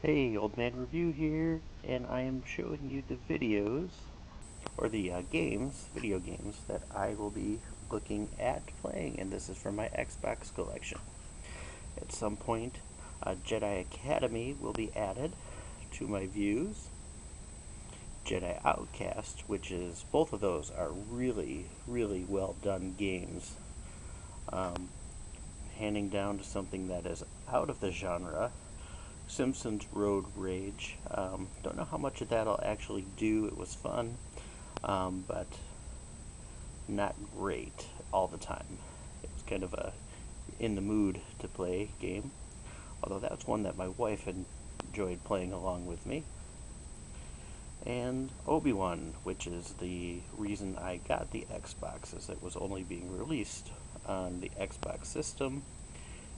Hey, Old Man Review here, and I am showing you the videos, or the video games, that I will be looking at playing, and this is from my Xbox collection. At some point, Jedi Academy will be added to my views. Jedi Outcast, which is, both of those are really, really well done games. Um, Handing down to something that is out of the genre, Simpsons Road Rage. Don't know how much of that I'll actually do. It was fun, but not great all the time. It's kind of a in the mood to play game. Although that's one that my wife enjoyed playing along with me. And Obi-Wan, which is the reason I got the Xbox, as it was only being released on the Xbox system.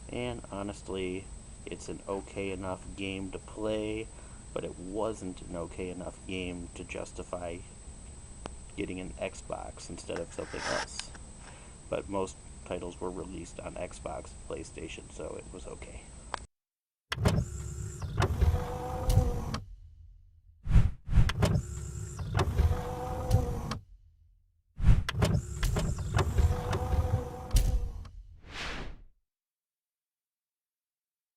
And honestly, it's an okay enough game to play, but it wasn't an okay enough game to justify getting an Xbox instead of something else. But most titles were released on Xbox and PlayStation, so it was okay.